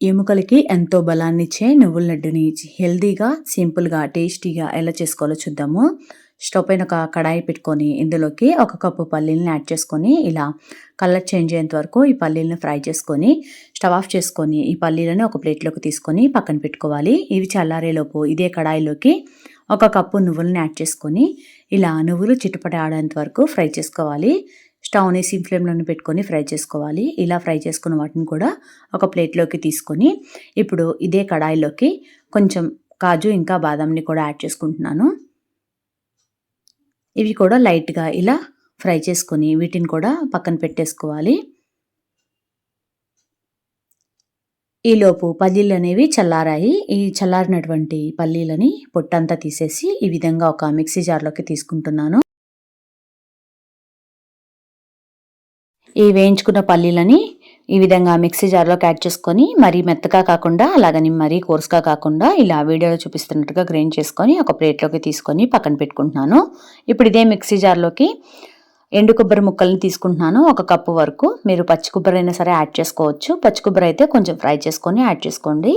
ఎముకలకి ఎంతో బలాన్నిచ్చే నువ్వుల లడ్డుని హెల్తీగా, సింపుల్‌గా, టేస్టీగా ఎలా చేసుకోవాలో చూద్దాము. స్టవ్ పైన ఒక కడాయి పెట్టుకొని ఇందులోకి ఒక కప్పు పల్లీలను యాడ్ చేసుకొని ఇలా కలర్ చేంజ్ అయ్యేంత వరకు ఈ పల్లీలను ఫ్రై చేసుకొని స్టవ్ ఆఫ్ చేసుకొని ఈ పల్లీలను ఒక ప్లేట్లోకి తీసుకొని పక్కన పెట్టుకోవాలి. ఇవి చల్లారేలోపు ఇదే కడాయిలోకి ఒక కప్పు నువ్వులను యాడ్ చేసుకొని ఇలా నువ్వులు చిటపట ఆడేంత వరకు ఫ్రై చేసుకోవాలి. స్టవ్ని సిమ్ ఫ్లేమ్లోనే పెట్టుకొని ఫ్రై చేసుకోవాలి. ఇలా ఫ్రై చేసుకున్న వాటిని కూడా ఒక ప్లేట్లోకి తీసుకొని ఇప్పుడు ఇదే కడాయిలోకి కొంచెం కాజు ఇంకా బాదాంని కూడా యాడ్ చేసుకుంటున్నాను. ఇవి కూడా లైట్గా ఇలా ఫ్రై చేసుకొని వీటిని కూడా పక్కన పెట్టేసుకోవాలి. ఈలోపు పల్లీలు అనేవి చల్లారాయి. ఈ చల్లారినటువంటి పల్లీలని పొట్టంతా తీసేసి ఈ విధంగా ఒక మిక్సీ జార్లోకి తీసుకుంటున్నాను. ఈ వేయించుకున్న పల్లీలని ఈ విధంగా మిక్సీ జార్లోకి యాడ్ చేసుకొని మరీ మెత్తగా కాకుండా అలాగని మరీ కోర్స్గా కాకుండా ఇలా వీడియోలో చూపిస్తున్నట్టుగా గ్రైండ్ చేసుకొని ఒక ప్లేట్లోకి తీసుకొని పక్కన పెట్టుకుంటున్నాను. ఇప్పుడు ఇదే మిక్సీ జార్లోకి ఎండు కొబ్బరి ముక్కల్ని తీసుకుంటున్నాను. ఒక కప్పు వరకు. మీరు పచ్చి కొబ్బరి అయినా సరే యాడ్ చేసుకోవచ్చు. పచ్చి కొబ్బరి అయితే కొంచెం ఫ్రై చేసుకొని యాడ్ చేసుకోండి.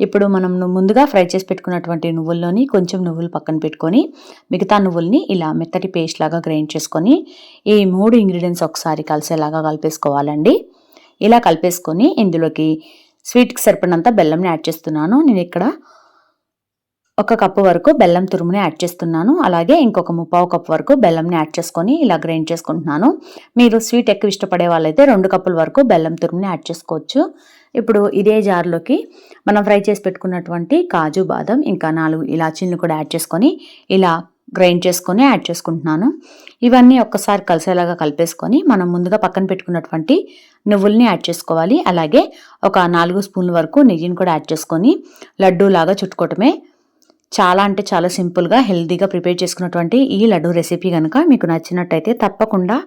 ఇప్పుడు మనం ముందుగా ఫ్రై చేసి పెట్టుకున్నటువంటి నువ్వుల్లోని కొంచెం నువ్వులు పక్కన పెట్టుకొని మిగతా నువ్వుల్ని ఇలా మెత్తటి పేస్ట్ లాగా గ్రైండ్ చేసుకొని ఈ 3 ఇంగ్రీడియంట్స్ ఒకసారి కలిసేలాగా కలిపేసుకోవాలండి. ఇలా కలిపేసుకొని ఇందులోకి స్వీట్కి సరిపడినంత బెల్లంని యాడ్ చేస్తున్నాను. నేను ఇక్కడ ఒక కప్పు వరకు బెల్లం తురుముని యాడ్ చేస్తున్నాను. అలాగే ఇంకొక 3/4 కప్పు వరకు బెల్లంని యాడ్ చేసుకొని ఇలా గ్రైండ్ చేసుకుంటున్నాను. మీరు స్వీట్ ఎక్కువ ఇష్టపడే వాళ్ళైతే 2 కప్పుల వరకు బెల్లం తురుముని యాడ్ చేసుకోవచ్చు. ఇప్పుడు ఇదే జార్లోకి మనం ఫ్రై చేసి పెట్టుకున్నటువంటి కాజు, బాదం ఇంకా 4 ఇలాచీలను కూడా యాడ్ చేసుకొని ఇలా గ్రైండ్ చేసుకొని యాడ్ చేసుకుంటున్నాను. ఇవన్నీ ఒక్కసారి కలిసేలాగా కలిపేసుకొని మనం ముందుగా పక్కన పెట్టుకున్నటువంటి నువ్వుల్ని యాడ్ చేసుకోవాలి. అలాగే ఒక 4 స్పూన్ల వరకు నెయ్యిని కూడా యాడ్ చేసుకొని లడ్డూ లాగా చుట్టుకోవటమే. చాలా అంటే చాలా సింపుల్గా హెల్తీగా ప్రిపేర్ చేసుకున్నటువంటి ఈ లడ్డు రెసిపీ కనుక మీకు నచ్చినట్టయితే తప్పకుండా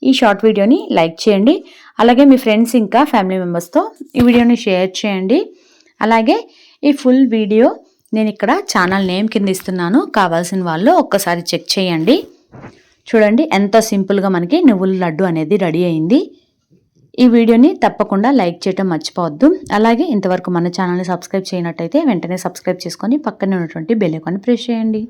ఈ షార్ట్ వీడియోని లైక్ చేయండి. అలాగే మీ ఫ్రెండ్స్ ఇంకా ఫ్యామిలీ మెంబర్స్తో ఈ వీడియోని షేర్ చేయండి. అలాగే ఈ ఫుల్ వీడియో నేను ఇక్కడ ఛానల్ నేమ్ కింద ఇస్తున్నాను. కావాల్సిన వాళ్ళు ఒక్కసారి చెక్ చేయండి. చూడండి ఎంత సింపుల్గా మనకి నువ్వుల లడ్డు అనేది రెడీ అయింది. ఈ వీడియోని తప్పకుండా లైక్ చేయటం మర్చిపోవద్దు. అలాగే ఇంతవరకు మన ఛానల్ని సబ్స్క్రైబ్ చేయనట్టయితే వెంటనే సబ్స్క్రైబ్ చేసుకొని పక్కనే ఉన్నటువంటి బెల్ ఐకాన్ని ప్రెస్ చేయండి.